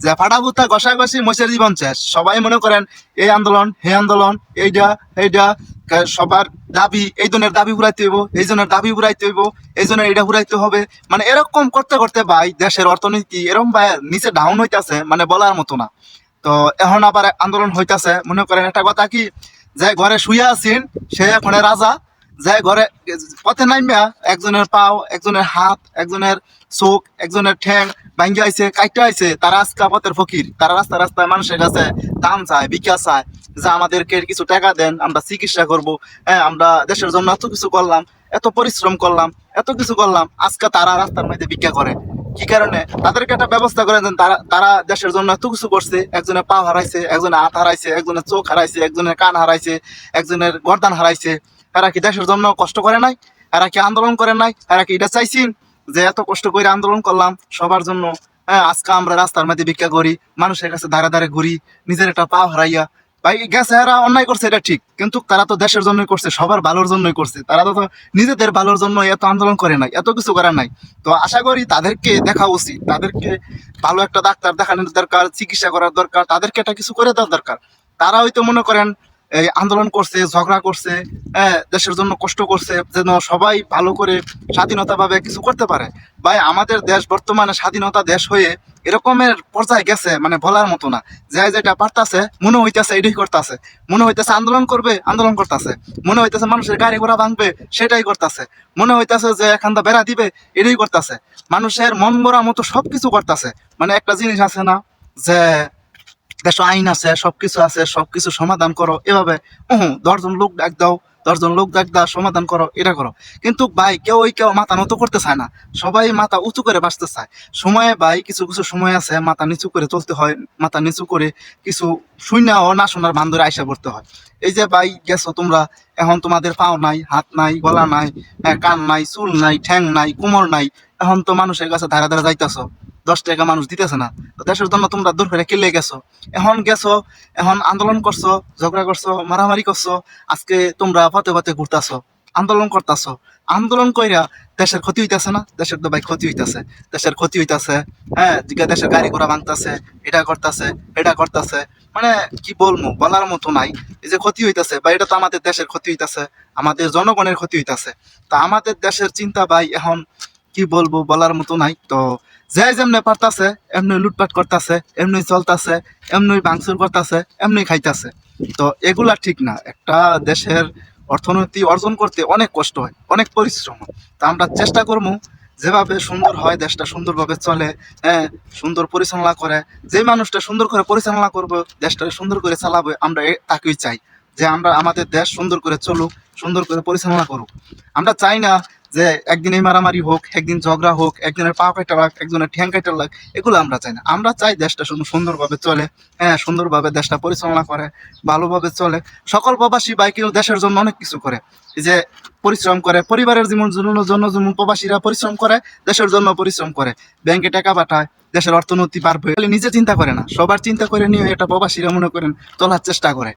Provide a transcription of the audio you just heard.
যে ফাটাফুটা ঘষাঘষি মশের জীবন শেষ। সবাই মনে করেন এই আন্দোলন হে আন্দোলন, এইটা সবার দাবি, এই জনের দাবি ঘুরাইতে হইব, এই জনের দাবি ঘুরাইতে হইব, এই জনের এটা ঘুরাইতে হবে। মানে এরকম করতে করতে ভাই দেশের অর্থনীতি এরকম ভাই নিচে ডাউন হইতাছে, মানে বলার মতো না। তো এখন আবার আন্দোলন হইতাছে। মনে করেন একটা কথা কি, যে ঘরে শুয়ে আছেন সে এখন রাজা, যে ঘরে পথে নামিয়া একজনের পাও, একজনের হাত, একজনের চোখ, একজনের ঠ্যাং ভাঙ্গি আইছে, কাইটা আইছে, তারা আজকা পথের ফকির। তারা রাস্তায় রাস্তায় মানুষের কাছে দাম চায়, ভিক্ষা চায়, যে আমাদেরকে কিছু টাকা দেন, আমরা চিকিৎসা করব। হ্যাঁ, আমরা দেশের জন্য এত কিছু করলাম, এত পরিশ্রম করলাম, এত কিছু করলাম, আজকে তারা রাস্তার মধ্যে ভিক্ষা করে। কি কারণে? তাদেরকে একটা ব্যবস্থা করে দেন। তারা তারা দেশের জন্য এত কিছু করছে, একজনের পা হারাইছে, একজনের হাত হারাইছে, একজনের চোখ হারাইছে, একজনের কান হারাইছে, একজনের গর্দান হারাইছে। এরা কি দেশের জন্য কষ্ট করে নাই? এরা কি আন্দোলন করে নাই? এরা কি এটা চাইছেন যে এত কষ্ট করে আন্দোলন করলাম সবার জন্য, হ্যাঁ, আজকে আমরা রাস্তার মধ্যে ভিক্ষা করি, মানুষের কাছে ধারে ধারে ঘুরি, নিজের একটা পা হারাইয়া? ভাই গেছে, এরা অন্যায় করছে এটা ঠিক, কিন্তু তারা তো দেশের জন্যই করছে, সবার ভালোর জন্যই করছে। তারা তো নিজেদের ভালোর জন্য এত আন্দোলন করে নাই, এত কিছু করে নাই। তো আশা করি তাদেরকে দেখা উচিত, তাদেরকে ভালো একটা ডাক্তার দেখানোর দরকার, চিকিৎসা করার দরকার, তাদেরকে একটা কিছু করে দেওয়ার দরকার। তারা হয়তো মনে করেন এই আন্দোলন করছে, ঝগড়া করছে, হ্যাঁ, দেশের জন্য কষ্ট করছে, যেন সবাই ভালো করে স্বাধীনতা ভাবে কিছু করতে পারে। ভাই আমাদের দেশ বর্তমানে স্বাধীনতা দেশ হয়ে এরকমের পর্যায়ে গেছে, মানে বলার মতো না। যে যেটা পারতাছে মনে হইতেছে এটাই করতেছে, মনে হইতেছে আন্দোলন করবে আন্দোলন করতেছে, মনে হইতেছে মানুষের গাড়ি ঘোড়া ভাঙবে সেটাই করতেছে, মনে হইতেছে যে এখানটা বেড়া দিবে এটাই করতেছে, মানুষের মন গড়া মতো সবকিছু করতেছে। মানে একটা জিনিস আছে না, যে দেশ আইন আছে, সবকিছু আছে, সবকিছু সমাধান করো এভাবে, 10 জন লোক ডাক দাও, 10 জন লোক ডাক দাও, সমাধান করো, এটা করো। কিন্তু ভাই কেউ মাথা নত করতে চায় না, সবাই মাথা উঁচু করে বাঁচতে চায়। সময়ে ভাই কিছু কিছু সময় আছে মাথা নিচু করে চলতে হয়, মাথা নিচু করে কিছু শূন্য ও না শোনার বান ধরে আইসা পড়তে হয়। এই যে ভাই গেছো তোমরা, এখন তোমাদের পাও নাই, হাত নাই, গলা নাই, কান নাই, চুল নাই, ঠ্যাং নাই, কোমর নাই, এখন তো মানুষের কাছে ধারে ধারে যাইতেছো, 10 টাকা মানুষ দিতেছে না। তো দেশের জন্য তোমরা দূর ফেরে কিনলে গেছো, এখন গেছো, এখন আন্দোলন করছো, ঝগড়া করছো, মারামারি করছো, আজকে তোমরা পথে পথে ঘুরতাছো, আন্দোলন করতাছো। আন্দোলন কইরা দেশের ক্ষতি হইতাছে না? দেশের তো ভাই ক্ষতি হইতাছে, দেশের ক্ষতি হইতাছে। হ্যাঁ, দেশের গাড়ি ঘোড়া ভাঙতাছে, এটা করতেছে, এটা করতেছে, মানে কি বলবো, বলার মতো নাই। এই যে ক্ষতি হইতাছে ভাই, এটা তো আমাদের দেশের ক্ষতি হইতাছে, আমাদের জনগণের ক্ষতি হইতাছে। তা আমাদের দেশের চিন্তা ভাই এখন কি বলবো, বলার মতো নাই। তো যে যেমনে পারতাছে এমনি লুটপাট করতেছে, এমনি চলতেছে, এমনি ভাঙচুর করতেছে, এমনি খাইতেছে। তো এগুলা ঠিক না। একটা দেশের অর্থনীতি অর্জন করতে অনেক কষ্ট হয়, অনেক পরিশ্রম হয়। তা আমরা চেষ্টা করবো যেভাবে সুন্দর হয়, দেশটা সুন্দরভাবে চলে, হ্যাঁ, সুন্দর পরিচালনা করে, যে মানুষটা সুন্দর করে পরিচালনা করবে, দেশটা সুন্দর করে চালাবে, আমরা তাকেই চাই যে আমরা আমাদের দেশ সুন্দর করে চলুক, সুন্দর করে পরিচালনা করুক। আমরা চাই না যে একদিন এই মারামারি হোক, একদিন ঝগড়া হোক, একজনের পা কাটা লাগ, একজনের ঠ্যাং কাটা লাগ, এগুলো আমরা চাই না। আমরা চাই দেশটা সুন্দরভাবে চলে, হ্যাঁ, সুন্দরভাবে দেশটা পরিচালনা করে, ভালোভাবে চলে। সকল প্রবাসী ভাই কেউ দেশের জন্য অনেক কিছু করে, এই যে পরিশ্রম করে, পরিবারের জন্য যেমন প্রবাসীরা পরিশ্রম করে, দেশের জন্য পরিশ্রম করে, ব্যাংকে টাকা পাঠায়, দেশের অর্থনীতি বাড়বে, নিজে চিন্তা করে না, সবার চিন্তা করে নিয়ে এটা প্রবাসীরা মনে করেন চলার চেষ্টা করে।